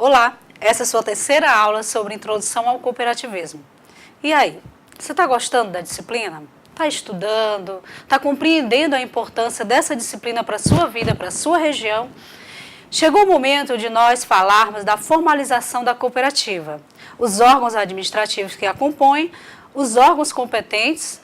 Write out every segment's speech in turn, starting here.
Olá, essa é a sua terceira aula sobre introdução ao cooperativismo. E aí, você está gostando da disciplina? Está estudando? Está compreendendo a importância dessa disciplina para a sua vida, para a sua região? Chegou o momento de nós falarmos da formalização da cooperativa, os órgãos administrativos que a compõem, os órgãos competentes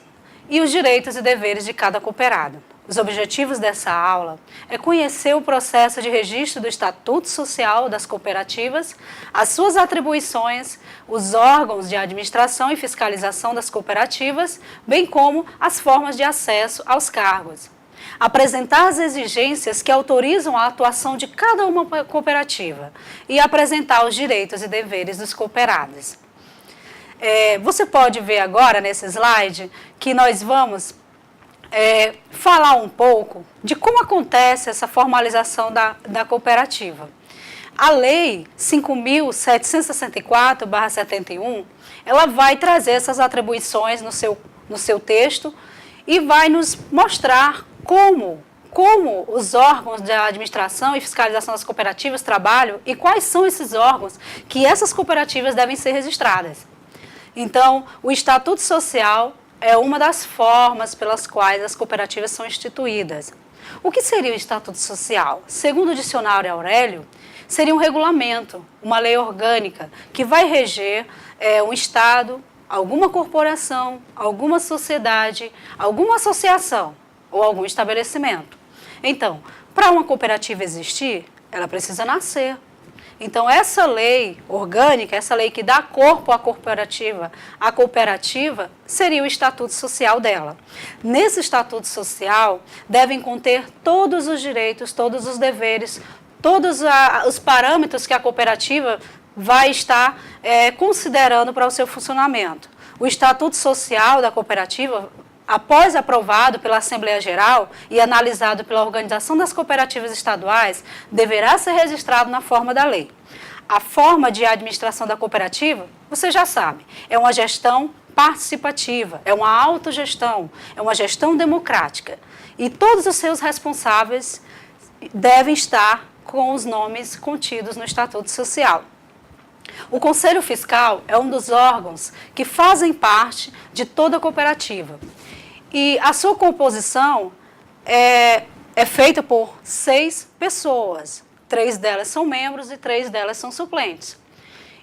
e os direitos e deveres de cada cooperado. Os objetivos dessa aula é conhecer o processo de registro do Estatuto Social das cooperativas, as suas atribuições, os órgãos de administração e fiscalização das cooperativas, bem como as formas de acesso aos cargos. Apresentar as exigências que autorizam a atuação de cada uma cooperativa e apresentar os direitos e deveres dos cooperados. Você pode ver agora nesse slide que nós vamos falar um pouco de como acontece essa formalização da cooperativa. A Lei 5.764/71, ela vai trazer essas atribuições no seu texto e vai nos mostrar como os órgãos da administração e fiscalização das cooperativas trabalham e quais são esses órgãos que essas cooperativas devem ser registradas. Então, o Estatuto Social é uma das formas pelas quais as cooperativas são instituídas. O que seria o Estatuto Social? Segundo o dicionário Aurélio, seria um regulamento, uma lei orgânica, que vai reger um Estado, alguma corporação, alguma sociedade, alguma associação ou algum estabelecimento. Então, para uma cooperativa existir, ela precisa nascer. Então, essa lei orgânica, essa lei que dá corpo à cooperativa, seria o Estatuto Social dela. Nesse Estatuto Social, devem conter todos os direitos, todos os deveres, todos os parâmetros que a cooperativa vai estar considerando para o seu funcionamento. O Estatuto Social da cooperativa, após aprovado pela Assembleia Geral e analisado pela Organização das Cooperativas Estaduais, deverá ser registrado na forma da lei. A forma de administração da cooperativa, você já sabe, é uma gestão participativa, é uma autogestão, é uma gestão democrática. E todos os seus responsáveis devem estar com os nomes contidos no Estatuto Social. O Conselho Fiscal é um dos órgãos que fazem parte de toda a cooperativa. E a sua composição é feita por 6 pessoas. 3 delas são membros e 3 delas são suplentes.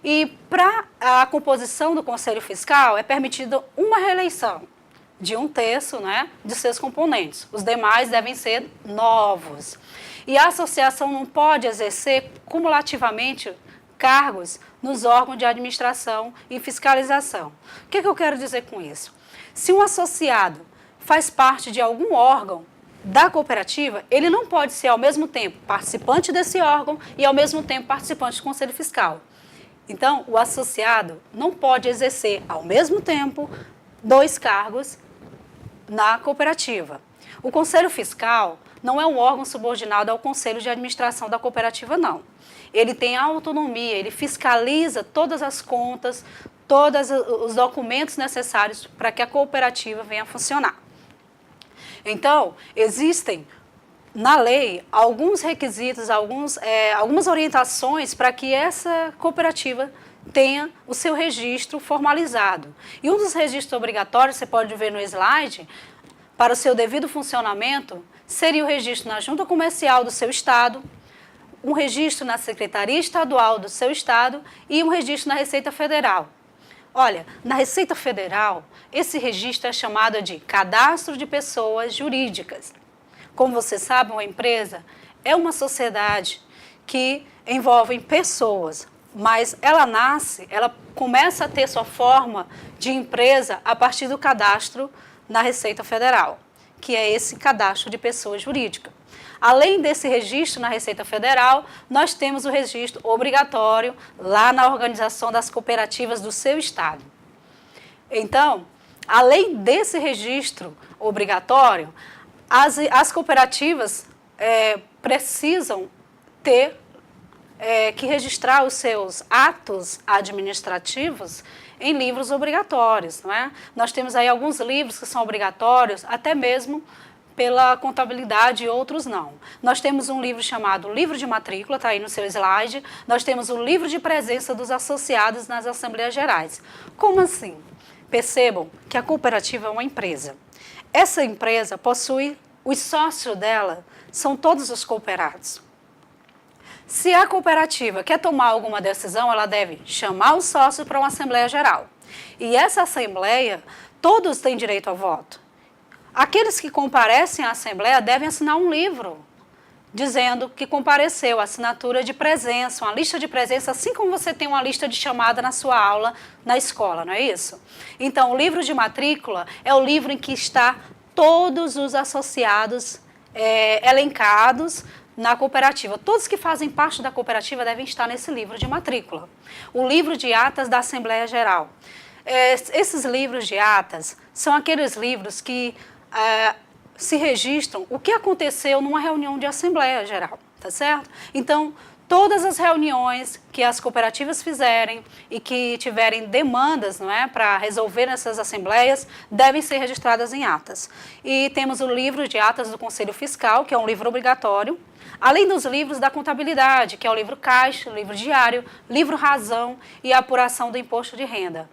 E para a composição do Conselho Fiscal é permitida uma reeleição de 1/3, de seus componentes. Os demais devem ser novos. E a associação não pode exercer cumulativamente cargos nos órgãos de administração e fiscalização. O que eu quero dizer com isso? Se um associado faz parte de algum órgão da cooperativa, ele não pode ser ao mesmo tempo participante desse órgão e ao mesmo tempo participante do Conselho Fiscal. Então, o associado não pode exercer ao mesmo tempo 2 cargos na cooperativa. O Conselho Fiscal não é um órgão subordinado ao Conselho de Administração da cooperativa, não. Ele tem autonomia, ele fiscaliza todas as contas, todos os documentos necessários para que a cooperativa venha a funcionar. Então, existem na lei alguns requisitos, algumas orientações para que essa cooperativa tenha o seu registro formalizado. E um dos registros obrigatórios, você pode ver no slide, para o seu devido funcionamento, seria o registro na Junta Comercial do seu estado, um registro na Secretaria Estadual do seu estado e um registro na Receita Federal. Olha, na Receita Federal, esse registro é chamado de Cadastro de Pessoas Jurídicas. Como você sabe, uma empresa é uma sociedade que envolve pessoas, mas ela começa a ter sua forma de empresa a partir do cadastro na Receita Federal, que é esse cadastro de pessoa jurídica. Além desse registro na Receita Federal, nós temos o registro obrigatório lá na Organização das Cooperativas do seu estado. Então, além desse registro obrigatório, as cooperativas precisam ter que registrar os seus atos administrativos em livros obrigatórios, não é? Nós temos aí alguns livros que são obrigatórios, até mesmo pela contabilidade e outros não. Nós temos um livro chamado Livro de Matrícula, está aí no seu slide. Nós temos o livro de presença dos associados nas Assembleias Gerais. Como assim? Percebam que a cooperativa é uma empresa. Essa empresa possui, os sócios dela são todos os cooperados. Se a cooperativa quer tomar alguma decisão, ela deve chamar os sócios para uma Assembleia Geral. E essa Assembleia, todos têm direito ao voto. Aqueles que comparecem à Assembleia devem assinar um livro dizendo que compareceu, assinatura de presença, uma lista de presença, assim como você tem uma lista de chamada na sua aula na escola, não é isso? Então, o livro de matrícula é o livro em que está todos os associados elencados na cooperativa. Todos que fazem parte da cooperativa devem estar nesse livro de matrícula. O livro de atas da Assembleia Geral. Esses livros de atas são aqueles livros que se registram o que aconteceu numa reunião de Assembleia Geral, tá certo? Então, todas as reuniões que as cooperativas fizerem e que tiverem demandas, não é, para resolver nessas assembleias, devem ser registradas em atas. E temos o livro de atas do Conselho Fiscal, que é um livro obrigatório, além dos livros da contabilidade, que é o livro caixa, o livro diário, livro razão e a apuração do imposto de renda.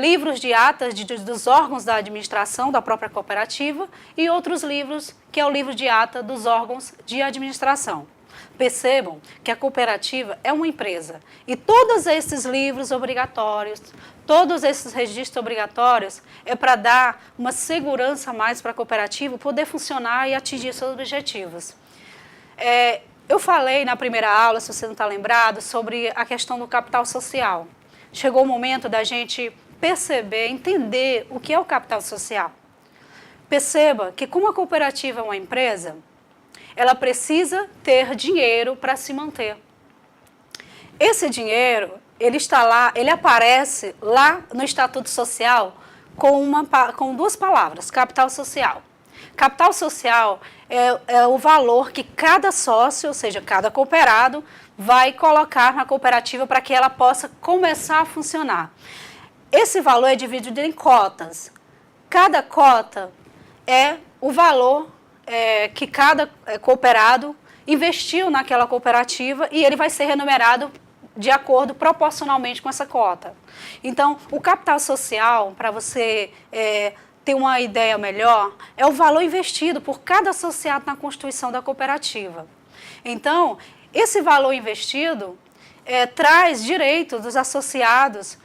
Livros de atas dos órgãos da administração da própria cooperativa e outros livros, que é o livro de ata dos órgãos de administração. Percebam que a cooperativa é uma empresa e todos esses livros obrigatórios, todos esses registros obrigatórios é para dar uma segurança a mais para a cooperativa poder funcionar e atingir seus objetivos. Eu falei na primeira aula, se você não está lembrado, sobre a questão do capital social. Chegou o momento da gente perceber, entender o que é o capital social. Perceba que como a cooperativa é uma empresa, ela precisa ter dinheiro para se manter. Esse dinheiro, ele está lá, ele aparece lá no Estatuto Social com duas palavras, capital social. Capital social é o valor que cada sócio, ou seja, cada cooperado, vai colocar na cooperativa para que ela possa começar a funcionar. Esse valor é dividido em cotas. Cada cota é o valor que cada cooperado investiu naquela cooperativa e ele vai ser remunerado de acordo proporcionalmente com essa cota. Então, o capital social, para você ter uma ideia melhor, é o valor investido por cada associado na constituição da cooperativa. Então, esse valor investido traz direitos dos associados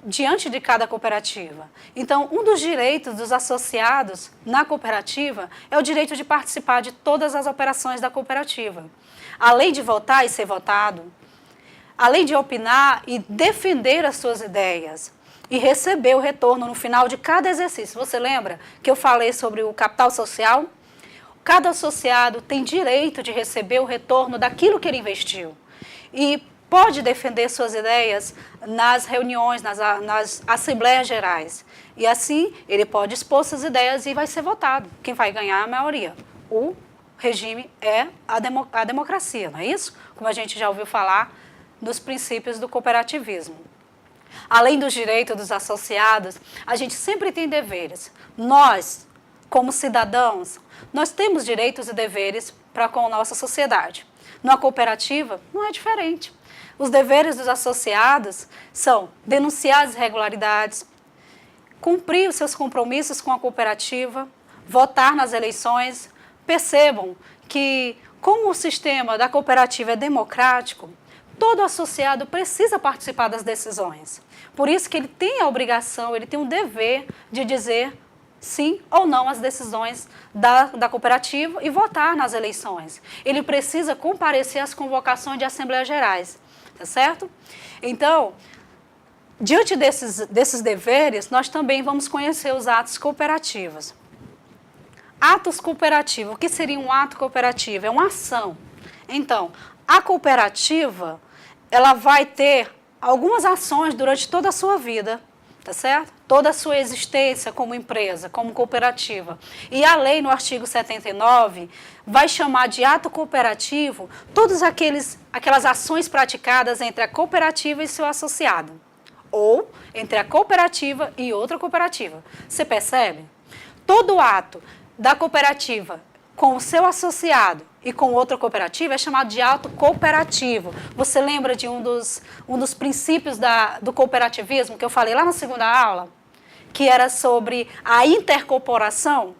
diante de cada cooperativa. Então, um dos direitos dos associados na cooperativa é o direito de participar de todas as operações da cooperativa. Além de votar e ser votado, além de opinar e defender as suas ideias e receber o retorno no final de cada exercício. Você lembra que eu falei sobre o capital social? Cada associado tem direito de receber o retorno daquilo que ele investiu e pode defender suas ideias nas reuniões, nas assembleias gerais. E assim, ele pode expor suas ideias e vai ser votado. Quem vai ganhar é a maioria. O regime é a democracia, não é isso? Como a gente já ouviu falar dos princípios do cooperativismo. Além dos direitos dos associados, a gente sempre tem deveres. Nós, como cidadãos, nós temos direitos e deveres para com a nossa sociedade. Numa cooperativa, não é diferente. Os deveres dos associados são denunciar as irregularidades, cumprir os seus compromissos com a cooperativa, votar nas eleições. Percebam que, como o sistema da cooperativa é democrático, todo associado precisa participar das decisões. Por isso que ele tem a obrigação, ele tem o dever de dizer sim ou não às decisões da cooperativa e votar nas eleições. Ele precisa comparecer às convocações de assembleias gerais, tá certo? Então, diante desses deveres, nós também vamos conhecer os atos cooperativos. Atos cooperativos, o que seria um ato cooperativo? É uma ação. Então, a cooperativa, ela vai ter algumas ações durante toda a sua vida, tá certo? Toda a sua existência como empresa, como cooperativa. E a lei, no artigo 79, vai chamar de ato cooperativo todas aquelas ações praticadas entre a cooperativa e seu associado. Ou entre a cooperativa e outra cooperativa. Você percebe? Todo ato da cooperativa com o seu associado e com outra cooperativa é chamado de ato cooperativo. Você lembra de um dos princípios do cooperativismo que eu falei lá na segunda aula? Que era sobre a intercorporação,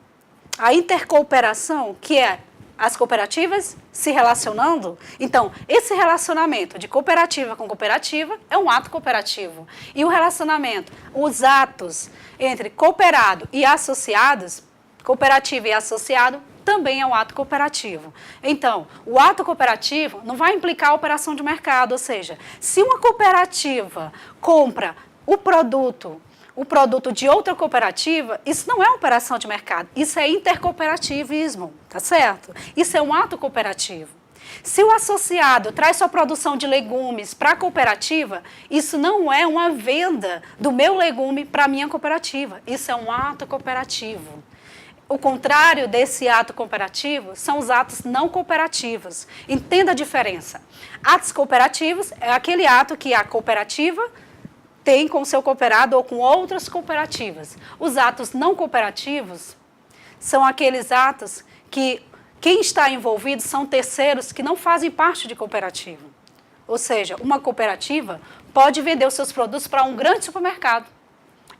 a intercooperação, que é as cooperativas se relacionando. Então, esse relacionamento de cooperativa com cooperativa é um ato cooperativo. E o relacionamento, os atos entre cooperado e associados, cooperativa e associado, também é um ato cooperativo. Então, o ato cooperativo não vai implicar a operação de mercado, ou seja, se uma cooperativa compra o produto de outra cooperativa, isso não é operação de mercado, isso é intercooperativismo, tá certo? Isso é um ato cooperativo. Se o associado traz sua produção de legumes para a cooperativa, isso não é uma venda do meu legume para a minha cooperativa, isso é um ato cooperativo. O contrário desse ato cooperativo são os atos não cooperativos. Entenda a diferença. Atos cooperativos é aquele ato que a cooperativa tem com o seu cooperado ou com outras cooperativas. Os atos não cooperativos são aqueles atos que quem está envolvido são terceiros que não fazem parte de cooperativa. Ou seja, uma cooperativa pode vender os seus produtos para um grande supermercado.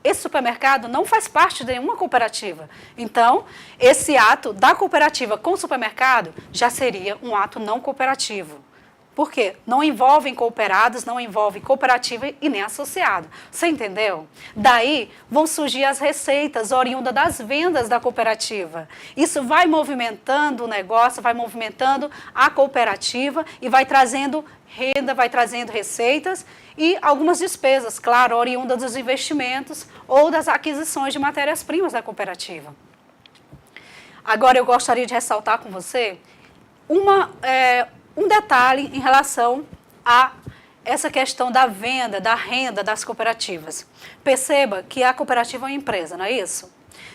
Esse supermercado não faz parte de nenhuma cooperativa. Então, esse ato da cooperativa com o supermercado já seria um ato não cooperativo. Por quê? Não envolvem cooperados, não envolve cooperativa e nem associado. Você entendeu? Daí vão surgir as receitas oriundas das vendas da cooperativa. Isso vai movimentando o negócio, vai movimentando a cooperativa e vai trazendo renda, vai trazendo receitas e algumas despesas, claro, oriundas dos investimentos ou das aquisições de matérias-primas da cooperativa. Agora eu gostaria de ressaltar com você um detalhe em relação a essa questão da venda, da renda das cooperativas. Perceba que a cooperativa é uma empresa, não é isso?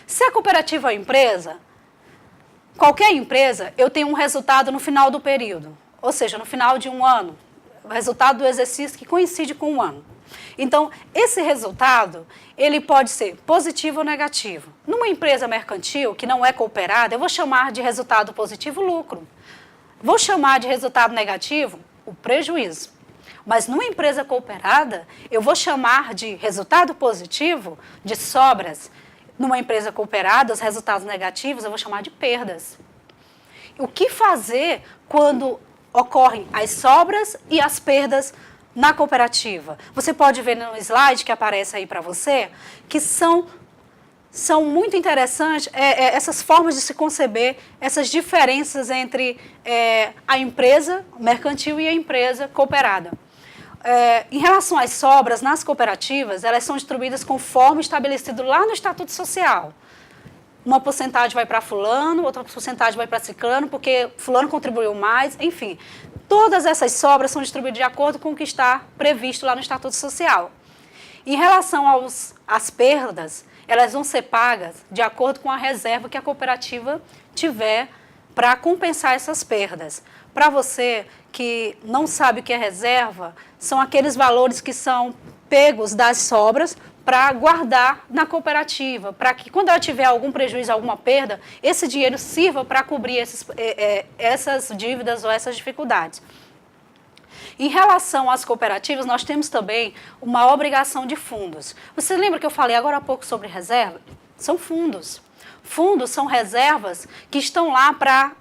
Se a cooperativa é uma empresa, qualquer empresa, eu tenho um resultado no final do período, ou seja, no final de um ano, o resultado do exercício que coincide com um ano. Então, esse resultado, ele pode ser positivo ou negativo. Numa empresa mercantil que não é cooperada, eu vou chamar de resultado positivo lucro. Vou chamar de resultado negativo o prejuízo. Mas numa empresa cooperada, eu vou chamar de resultado positivo de sobras. Numa empresa cooperada, os resultados negativos eu vou chamar de perdas. O que fazer quando ocorrem as sobras e as perdas na cooperativa? Você pode ver no slide que aparece aí para você, que são muito interessantes essas formas de se conceber, essas diferenças entre a empresa mercantil e a empresa cooperada. Em relação às sobras, nas cooperativas, elas são distribuídas conforme estabelecido lá no Estatuto Social. Uma porcentagem vai para fulano, outra porcentagem vai para ciclano, porque fulano contribuiu mais, enfim. Todas essas sobras são distribuídas de acordo com o que está previsto lá no Estatuto Social. Em relação às perdas, elas vão ser pagas de acordo com a reserva que a cooperativa tiver para compensar essas perdas. Para você que não sabe o que é reserva, são aqueles valores que são pegos das sobras para guardar na cooperativa, para que quando ela tiver algum prejuízo, alguma perda, esse dinheiro sirva para cobrir essas dívidas ou essas dificuldades. Em relação às cooperativas, nós temos também uma obrigação de fundos. Você lembra que eu falei agora há pouco sobre reserva? São fundos. Fundos são reservas que estão lá para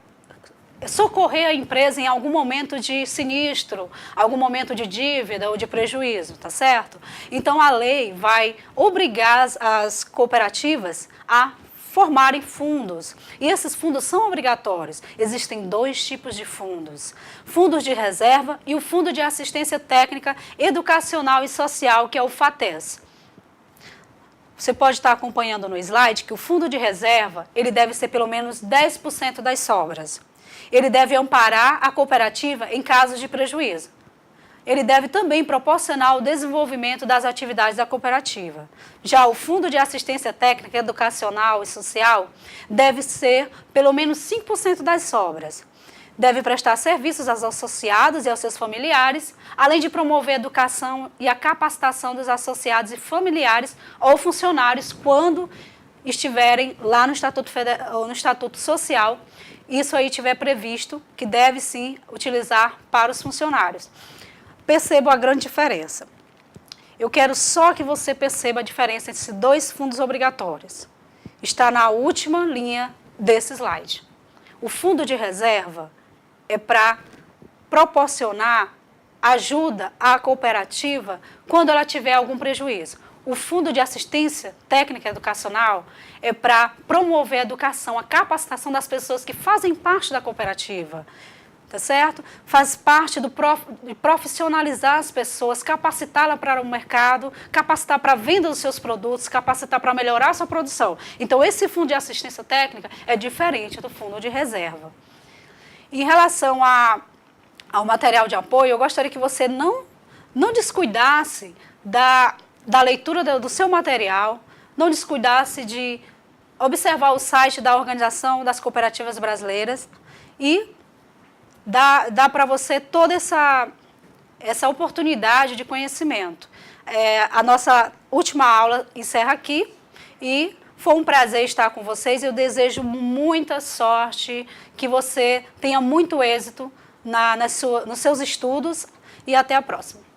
socorrer a empresa em algum momento de sinistro, algum momento de dívida ou de prejuízo, tá certo? Então, a lei vai obrigar as cooperativas a formarem fundos. E esses fundos são obrigatórios. Existem dois tipos de fundos. Fundos de reserva e o Fundo de Assistência Técnica, Educacional e Social, que é o FATES. Você pode estar acompanhando no slide que o fundo de reserva, ele deve ser pelo menos 10% das sobras. Ele deve amparar a cooperativa em casos de prejuízo. Ele deve também proporcionar o desenvolvimento das atividades da cooperativa. Já o Fundo de Assistência Técnica, Educacional e Social deve ser pelo menos 5% das sobras. Deve prestar serviços aos associados e aos seus familiares, além de promover a educação e a capacitação dos associados e familiares ou funcionários quando estiverem lá no no Estatuto Social, isso aí tiver previsto, que deve sim utilizar para os funcionários. Perceba a grande diferença. Eu quero só que você perceba a diferença entre esses dois fundos obrigatórios. Está na última linha desse slide. O fundo de reserva é para proporcionar ajuda à cooperativa quando ela tiver algum prejuízo. O Fundo de Assistência Técnica Educacional é para promover a educação, a capacitação das pessoas que fazem parte da cooperativa, tá certo? Faz parte de profissionalizar as pessoas, capacitá-la para o mercado, capacitar para a venda dos seus produtos, capacitar para melhorar a sua produção. Então, esse Fundo de Assistência Técnica é diferente do Fundo de Reserva. Em relação ao material de apoio, eu gostaria que você não descuidasse da leitura do seu material, não descuidasse de observar o site da Organização das Cooperativas Brasileiras e dá para você toda essa oportunidade de conhecimento. A nossa última aula encerra aqui e foi um prazer estar com vocês. Eu desejo muita sorte, que você tenha muito êxito nos seus estudos e até a próxima.